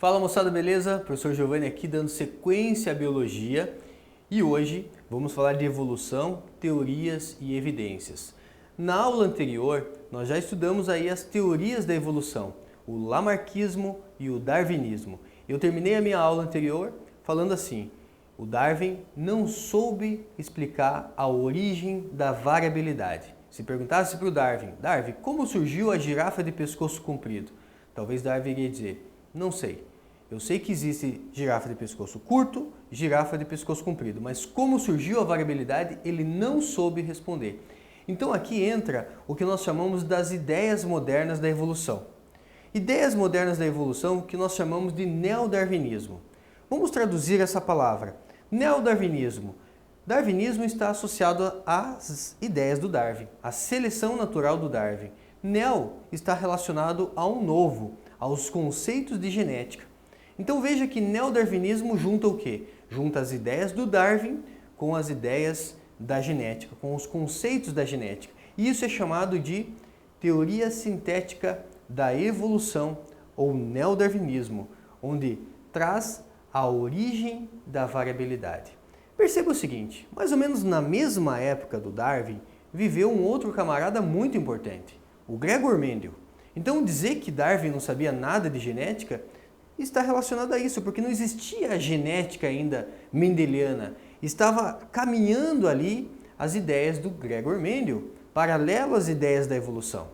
Fala moçada, beleza? Professor Giovanni aqui dando sequência à biologia e hoje vamos falar de evolução, teorias e evidências. Na aula anterior nós já estudamos aí as teorias da evolução, o lamarckismo e o darwinismo. Eu terminei a minha aula anterior falando assim: o Darwin não soube explicar a origem da variabilidade. Se perguntasse para o Darwin, como surgiu a girafa de pescoço comprido? Talvez Darwin iria dizer: não sei. Eu sei que existe girafa de pescoço curto, girafa de pescoço comprido, mas como surgiu a variabilidade, ele não soube responder. Então aqui entra o que nós chamamos das ideias modernas da evolução. Ideias modernas da evolução que nós chamamos de neodarwinismo. Vamos traduzir essa palavra. Neodarwinismo. Darwinismo está associado às ideias do Darwin, à seleção natural do Darwin. Neo está relacionado ao novo, aos conceitos de genética. Então veja que neodarwinismo junta o quê? Junta as ideias do Darwin com as ideias da genética, com os conceitos da genética. E isso é chamado de teoria sintética da evolução ou neodarwinismo, onde traz a origem da variabilidade. Perceba o seguinte, mais ou menos na mesma época do Darwin, viveu um outro camarada muito importante, o Gregor Mendel. Então dizer que Darwin não sabia nada de genética está relacionado a isso, porque não existia a genética ainda mendeliana. Estava caminhando ali as ideias do Gregor Mendel, paralelo às ideias da evolução.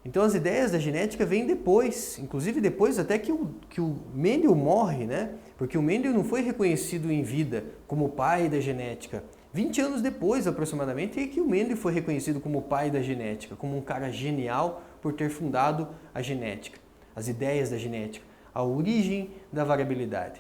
Então as ideias da genética vêm depois, inclusive depois até que o Mendel morre, né? Porque o Mendel não foi reconhecido em vida como pai da genética. 20 anos depois, aproximadamente, é que o Mendel foi reconhecido como pai da genética, como um cara genial por ter fundado a genética, as ideias da genética, a origem da variabilidade.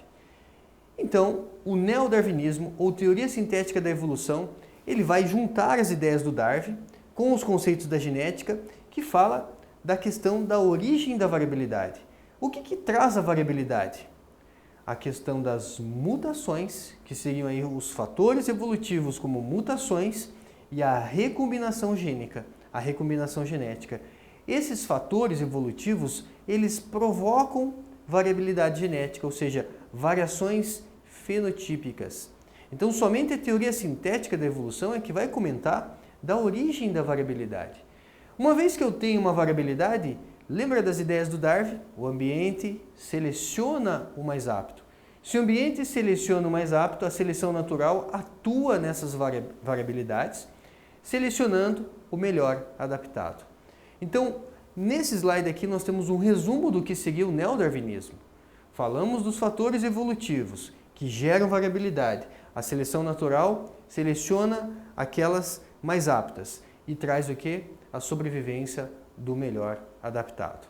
Então, o neodarwinismo, ou teoria sintética da evolução, ele vai juntar as ideias do Darwin com os conceitos da genética, que fala da questão da origem da variabilidade. O que traz a variabilidade? A questão das mutações, que seriam aí os fatores evolutivos como mutações, e a recombinação gênica, a recombinação genética. Esses fatores evolutivos, eles provocam variabilidade genética, ou seja, variações fenotípicas. Então, somente a teoria sintética da evolução é que vai comentar da origem da variabilidade. Uma vez que eu tenho uma variabilidade, lembra das ideias do Darwin? O ambiente seleciona o mais apto. Se o ambiente seleciona o mais apto, a seleção natural atua nessas variabilidades, selecionando o melhor adaptado. Então, nesse slide aqui nós temos um resumo do que seria o neodarwinismo. Falamos dos fatores evolutivos que geram variabilidade. A seleção natural seleciona aquelas mais aptas e traz o quê? A sobrevivência do melhor adaptado.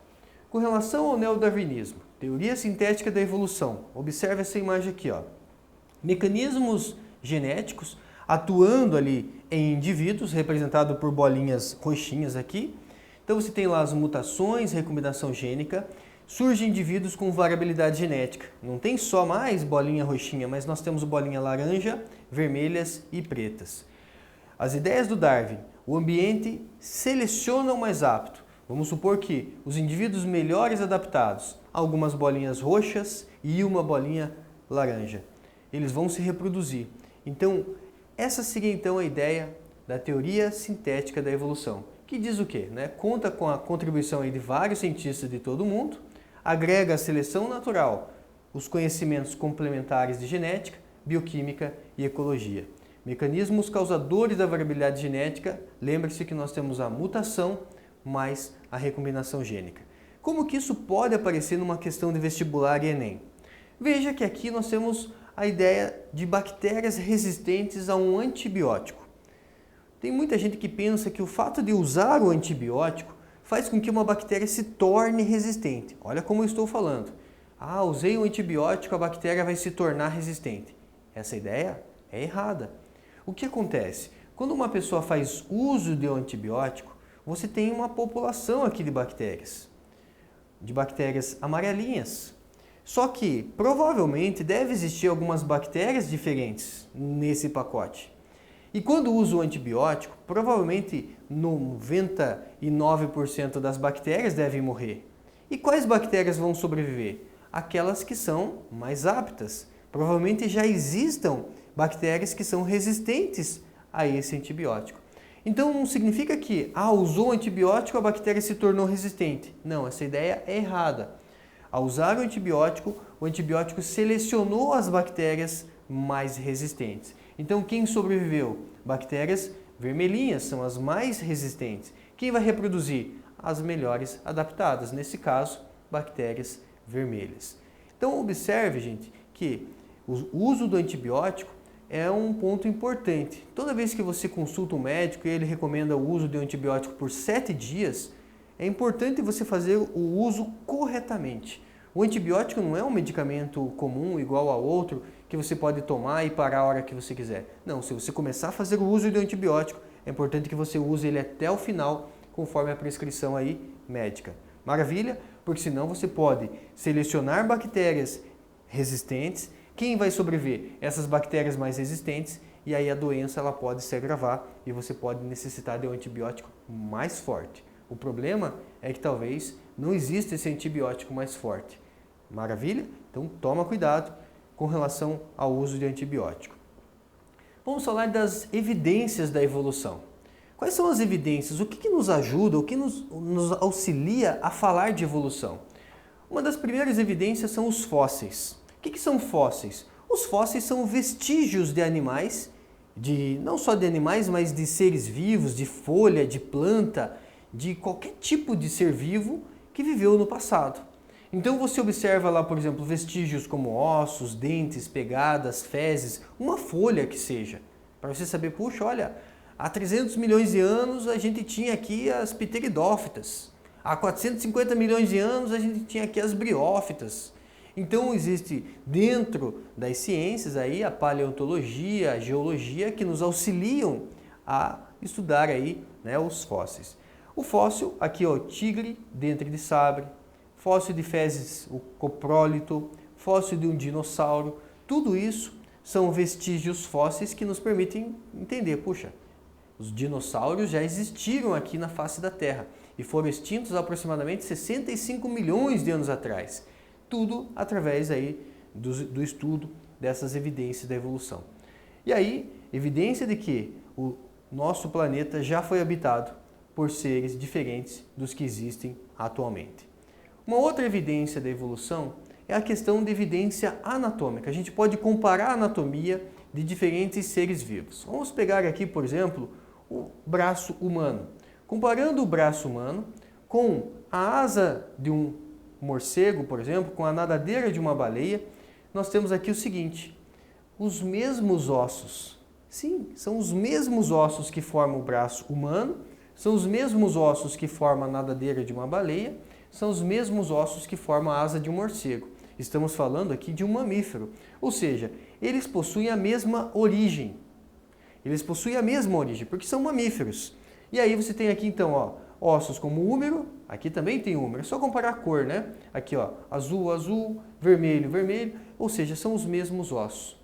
Com relação ao neodarwinismo, teoria sintética da evolução, observe essa imagem aqui, ó. Mecanismos genéticos atuando ali em indivíduos, representado por bolinhas roxinhas aqui. Então você tem lá as mutações, recombinação gênica, surgem indivíduos com variabilidade genética. Não tem só mais bolinha roxinha, mas nós temos bolinha laranja, vermelhas e pretas. As ideias do Darwin, o ambiente seleciona o mais apto. Vamos supor que os indivíduos melhores adaptados, algumas bolinhas roxas e uma bolinha laranja, eles vão se reproduzir. Então, essa seria então a ideia da teoria sintética da evolução, que diz o quê? Conta com a contribuição aí de vários cientistas de todo o mundo, agrega a seleção natural, os conhecimentos complementares de genética, bioquímica e ecologia. Mecanismos causadores da variabilidade genética, lembre-se que nós temos a mutação mais a recombinação gênica. Como que isso pode aparecer numa questão de vestibular e Enem? Veja que aqui nós temos a ideia de bactérias resistentes a um antibiótico. Tem muita gente que pensa que o fato de usar o antibiótico faz com que uma bactéria se torne resistente. Olha como eu estou falando. Usei um antibiótico, a bactéria vai se tornar resistente. Essa ideia é errada. O que acontece? Quando uma pessoa faz uso de um antibiótico, você tem uma população aqui de bactérias amarelinhas. Só que, provavelmente, deve existir algumas bactérias diferentes nesse pacote. E quando usa o antibiótico, provavelmente 99% das bactérias devem morrer. E quais bactérias vão sobreviver? aquelas que são mais aptas. Provavelmente já existam bactérias que são resistentes a esse antibiótico. Então não significa que, usou o antibiótico, a bactéria se tornou resistente. Não, essa ideia é errada. Ao usar o antibiótico selecionou as bactérias mais resistentes. Então quem sobreviveu? Bactérias vermelhinhas são as mais resistentes. Quem vai reproduzir? As melhores adaptadas, nesse caso, bactérias vermelhas. Então observe, gente, que o uso do antibiótico é um ponto importante. Toda vez que você consulta um médico e ele recomenda o uso de um antibiótico por 7 dias, é importante você fazer o uso corretamente. O antibiótico não é um medicamento comum, igual a outro, que você pode tomar e parar a hora que você quiser. Não, se você começar a fazer o uso do antibiótico, é importante que você use ele até o final, conforme a prescrição aí médica. Maravilha? Porque senão você pode selecionar bactérias resistentes. Quem vai sobreviver? Essas bactérias mais resistentes, e aí a doença ela pode se agravar e você pode necessitar de um antibiótico mais forte. O problema é que talvez não exista esse antibiótico mais forte. Maravilha? Então toma cuidado com relação ao uso de antibiótico. Vamos falar das evidências da evolução. Quais são as evidências? O que nos ajuda, o que nos auxilia a falar de evolução? Uma das primeiras evidências são os fósseis. O que são fósseis? Os fósseis são vestígios de animais, não só de animais, mas de seres vivos, de folha, de planta, de qualquer tipo de ser vivo que viveu no passado. Então você observa lá, por exemplo, vestígios como ossos, dentes, pegadas, fezes, uma folha que seja, para você saber, puxa, olha, há 300 milhões de anos a gente tinha aqui as pteridófitas, há 450 milhões de anos a gente tinha aqui as briófitas. Então existe dentro das ciências aí a paleontologia, a geologia que nos auxiliam a estudar aí, né, os fósseis. O fóssil, aqui ó, tigre, dente de sabre, fóssil de fezes, o coprólito, fóssil de um dinossauro, tudo isso são vestígios fósseis que nos permitem entender, puxa, os dinossauros já existiram aqui na face da Terra e foram extintos há aproximadamente 65 milhões de anos atrás. Tudo através aí do estudo dessas evidências da evolução. E aí, evidência de que o nosso planeta já foi habitado por seres diferentes dos que existem atualmente. Uma outra evidência da evolução é a questão de evidência anatômica. A gente pode comparar a anatomia de diferentes seres vivos. Vamos pegar aqui, por exemplo, o braço humano. Comparando o braço humano com a asa de um morcego, por exemplo, com a nadadeira de uma baleia, nós temos aqui o seguinte, os mesmos ossos. Sim, são os mesmos ossos que formam o braço humano, são os mesmos ossos que formam a nadadeira de uma baleia, são os mesmos ossos que formam a asa de um morcego. Estamos falando aqui de um mamífero, ou seja, eles possuem a mesma origem. Eles possuem a mesma origem, porque são mamíferos. E aí você tem aqui então, ó, ossos como o húmero, aqui também tem húmero, é só comparar a cor, né? Aqui ó, azul, azul, vermelho, vermelho, ou seja, são os mesmos ossos.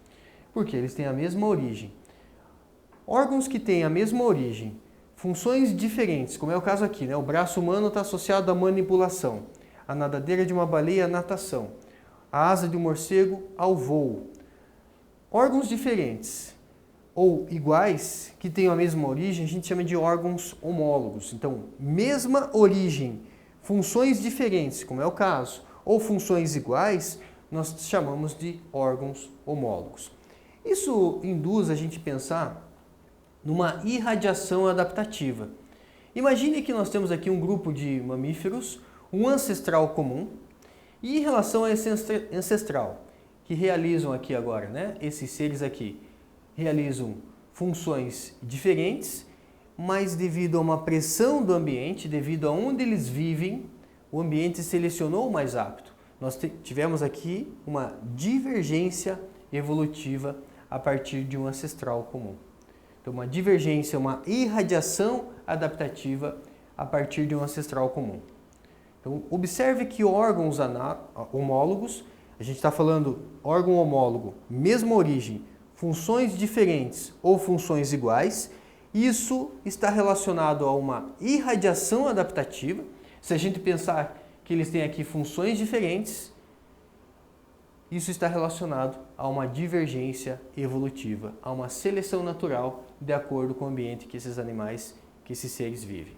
Porque eles têm a mesma origem. Órgãos que têm a mesma origem, funções diferentes, como é o caso aqui, né? O braço humano está associado à manipulação, a nadadeira de uma baleia à natação, a asa de um morcego ao voo. Órgãos diferentes ou iguais, que têm a mesma origem, a gente chama de órgãos homólogos. Então, mesma origem, funções diferentes, como é o caso, ou funções iguais, nós chamamos de órgãos homólogos. Isso induz a gente a pensar numa irradiação adaptativa. Imagine que nós temos aqui um grupo de mamíferos, um ancestral comum, e em relação a esse ancestral, que realizam aqui agora, né? Esses seres aqui realizam funções diferentes, mas devido a uma pressão do ambiente, devido a onde eles vivem, o ambiente selecionou o mais apto. Nós tivemos aqui uma divergência evolutiva a partir de um ancestral comum. Então, uma divergência, uma irradiação adaptativa a partir de um ancestral comum. Então, observe que órgãos homólogos, a gente está falando órgão homólogo, mesma origem, funções diferentes ou funções iguais, isso está relacionado a uma irradiação adaptativa. Se a gente pensar que eles têm aqui funções diferentes, isso está relacionado a uma divergência evolutiva, a uma seleção natural de acordo com o ambiente que esses animais, que esses seres vivem.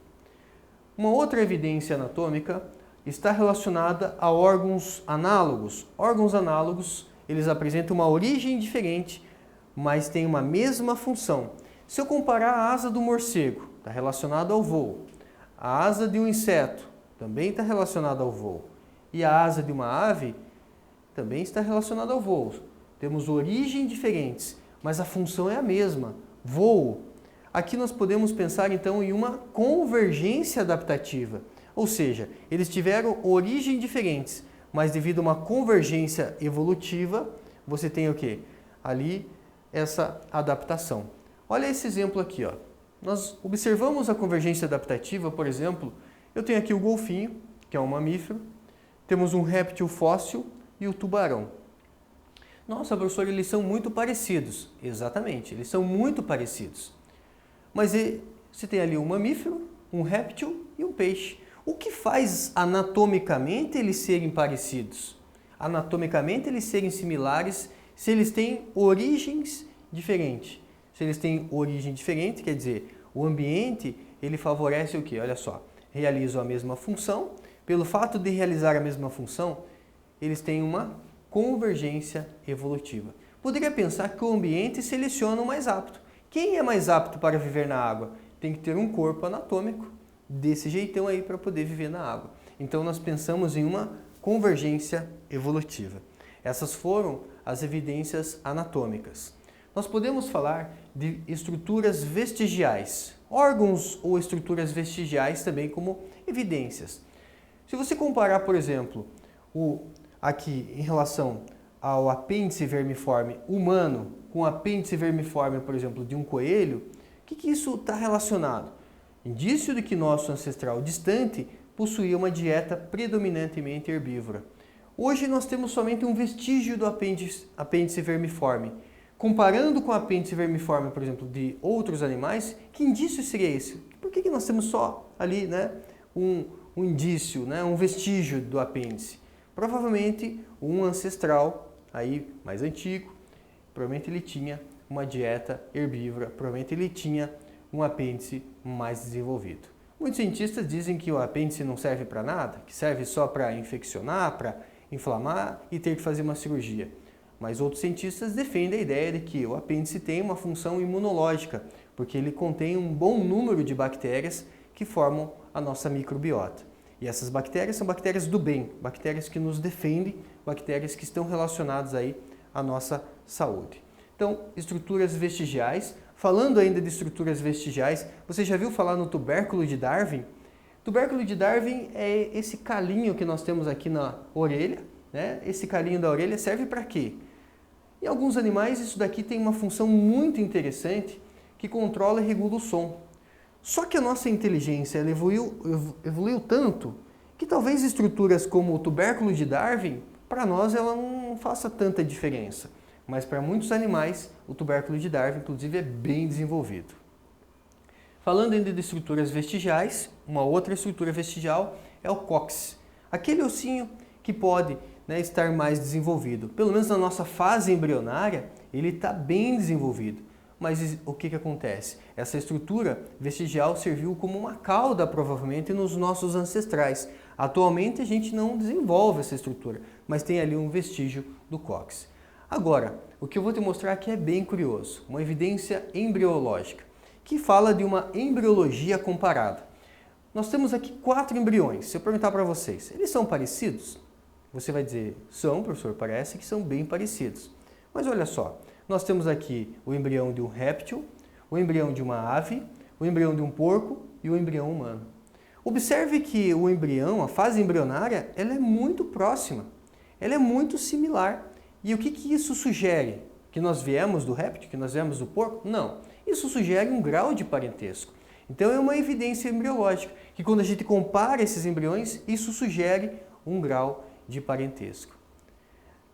Uma outra evidência anatômica está relacionada a órgãos análogos. Órgãos análogos, eles apresentam uma origem diferente, mas têm uma mesma função. Se eu comparar a asa do morcego, está relacionado ao voo. A asa de um inseto também está relacionada ao voo. E a asa de uma ave também está relacionada ao voo. Temos origens diferentes, mas a função é a mesma, voo. Aqui nós podemos pensar então em uma convergência adaptativa, ou seja, eles tiveram origens diferentes, mas devido a uma convergência evolutiva, você tem o quê? Ali essa adaptação. Olha esse exemplo aqui, ó. Nós observamos a convergência adaptativa, por exemplo, eu tenho aqui o golfinho, que é um mamífero, temos um réptil fóssil e o tubarão. Nossa, professor, eles são muito parecidos. Exatamente, eles são muito parecidos. Mas você tem ali um mamífero, um réptil e um peixe. O que faz anatomicamente eles serem parecidos? Anatomicamente eles serem similares se eles têm origens diferentes. Se eles têm origem diferente, quer dizer, o ambiente ele favorece o quê? Olha só, realizam a mesma função. Pelo fato de realizar a mesma função, eles têm uma convergência evolutiva. Poderia pensar que o ambiente seleciona o mais apto. Quem é mais apto para viver na água? Tem que ter um corpo anatômico desse jeitão aí para poder viver na água. Então nós pensamos em uma convergência evolutiva. Essas foram as evidências anatômicas. Nós podemos falar de estruturas vestigiais, órgãos ou estruturas vestigiais também como evidências. Se você comparar, por exemplo, aqui em relação ao apêndice vermiforme humano com o apêndice vermiforme, por exemplo, de um coelho, o que isso está relacionado? Indício de que nosso ancestral distante possuía uma dieta predominantemente herbívora. Hoje nós temos somente um vestígio do apêndice vermiforme. Comparando com o apêndice vermiforme, por exemplo, de outros animais, que indício seria esse? Por que nós temos só ali, né, um indício, né, um vestígio do apêndice? Provavelmente um ancestral aí mais antigo, provavelmente ele tinha uma dieta herbívora, provavelmente ele tinha um apêndice mais desenvolvido. Muitos cientistas dizem que o apêndice não serve para nada, que serve só para infeccionar, para inflamar e ter que fazer uma cirurgia. Mas outros cientistas defendem a ideia de que o apêndice tem uma função imunológica, porque ele contém um bom número de bactérias que formam a nossa microbiota. E essas bactérias são bactérias do bem, bactérias que nos defendem, bactérias que estão relacionadas aí à nossa saúde. Então, estruturas vestigiais. Falando ainda de estruturas vestigiais, você já viu falar no tubérculo de Darwin? Tubérculo de Darwin é esse calinho que nós temos aqui na orelha, né? Esse calinho da orelha serve para quê? Em alguns animais isso daqui tem uma função muito interessante que controla e regula o som. Só que a nossa inteligência ela evoluiu tanto que talvez estruturas como o tubérculo de Darwin, para nós ela não faça tanta diferença. Mas para muitos animais, o tubérculo de Darwin, inclusive, é bem desenvolvido. Falando ainda de estruturas vestigiais, uma outra estrutura vestigial é o cóccix. Aquele ossinho que pode, né, estar mais desenvolvido. Pelo menos na nossa fase embrionária, ele está bem desenvolvido. Mas o que acontece? Essa estrutura vestigial serviu como uma cauda, provavelmente, nos nossos ancestrais. Atualmente, a gente não desenvolve essa estrutura, mas tem ali um vestígio do cóccix. Agora, o que eu vou te mostrar aqui é bem curioso, uma evidência embriológica, que fala de uma embriologia comparada. Nós temos aqui 4 embriões. Se eu perguntar para vocês, eles são parecidos? Você vai dizer, são, professor, parece que são bem parecidos. Mas olha só, nós temos aqui o embrião de um réptil, o embrião de uma ave, o embrião de um porco e o embrião humano. Observe que o embrião, a fase embrionária, ela é muito próxima, ela é muito similar. E o que isso sugere? Que nós viemos do réptil? Que nós viemos do porco? Não. Isso sugere um grau de parentesco. Então é uma evidência embriológica, que quando a gente compara esses embriões, isso sugere um grau de parentesco.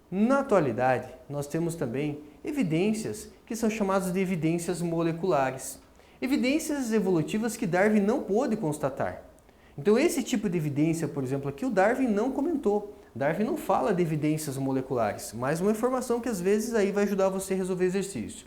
Na atualidade, nós temos também evidências que são chamadas de evidências moleculares. Evidências evolutivas que Darwin não pôde constatar. Então esse tipo de evidência, por exemplo, aqui o Darwin não comentou. Darwin não fala de evidências moleculares, mas uma informação que às vezes aí vai ajudar você a resolver exercício.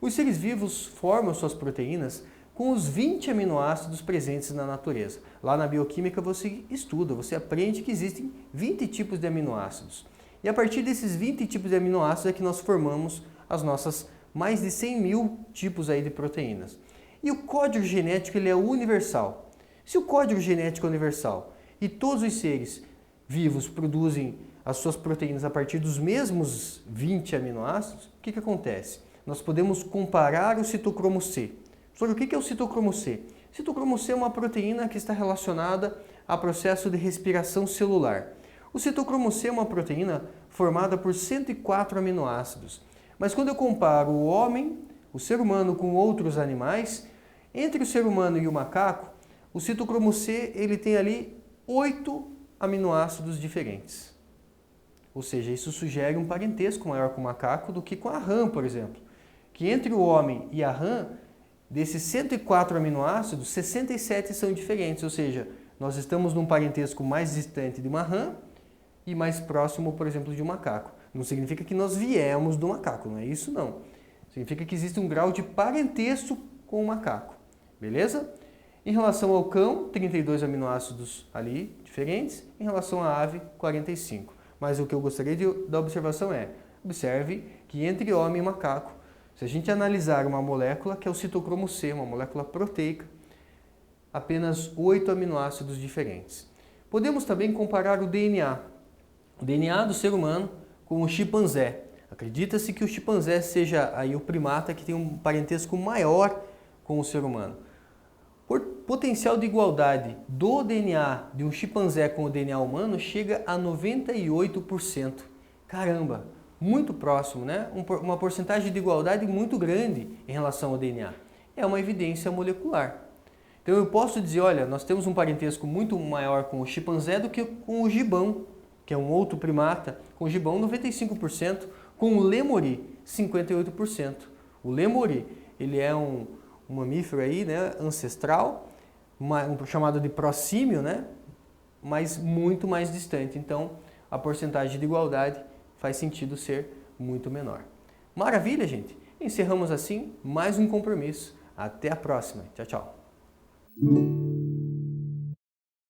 Os seres vivos formam suas proteínas com os 20 aminoácidos presentes na natureza. Lá na bioquímica você estuda, você aprende que existem 20 tipos de aminoácidos. E a partir desses 20 tipos de aminoácidos é que nós formamos as nossas mais de 100 mil tipos aí de proteínas. E o código genético ele é universal. Se o código genético é universal e todos os seres vivos produzem as suas proteínas a partir dos mesmos 20 aminoácidos, o que acontece? Nós podemos comparar o citocromo C. Sobre o que é o citocromo C? Citocromo C é uma proteína que está relacionada ao processo de respiração celular. O citocromo C é uma proteína formada por 104 aminoácidos. Mas quando eu comparo o homem, o ser humano, com outros animais, entre o ser humano e o macaco, o citocromo C ele tem ali 8 aminoácidos diferentes. Ou seja, isso sugere um parentesco maior com o macaco do que com a rã, por exemplo. Que entre o homem e a rã, desses 104 aminoácidos, 67 são diferentes. Ou seja, nós estamos num parentesco mais distante de uma rã e mais próximo, por exemplo, de um macaco. Não significa que nós viemos do macaco, não é isso não. Significa que existe um grau de parentesco com o macaco. Beleza? Em relação ao cão, 32 aminoácidos ali diferentes. Em relação à ave, 45. Mas o que eu gostaria da observação é, observe que entre homem e macaco, se a gente analisar uma molécula que é o citocromo C, uma molécula proteica, apenas 8 aminoácidos diferentes. Podemos também comparar o DNA. O DNA do ser humano com o chimpanzé. Acredita-se que o chimpanzé seja aí o primata que tem um parentesco maior com o ser humano. O potencial de igualdade do DNA de um chimpanzé com o DNA humano chega a 98%. Caramba, muito próximo, né? Uma porcentagem de igualdade muito grande em relação ao DNA. É uma evidência molecular. Então eu posso dizer, olha, nós temos um parentesco muito maior com o chimpanzé do que com o gibão, que é um outro primata, com o gibão 95%, com o lêmure 58%. O lêmure, ele é um mamífero aí, né, ancestral, chamado de prosímio, né, mas muito mais distante. Então, a porcentagem de igualdade faz sentido ser muito menor. Maravilha, gente! Encerramos assim mais um compromisso. Até a próxima. Tchau, tchau.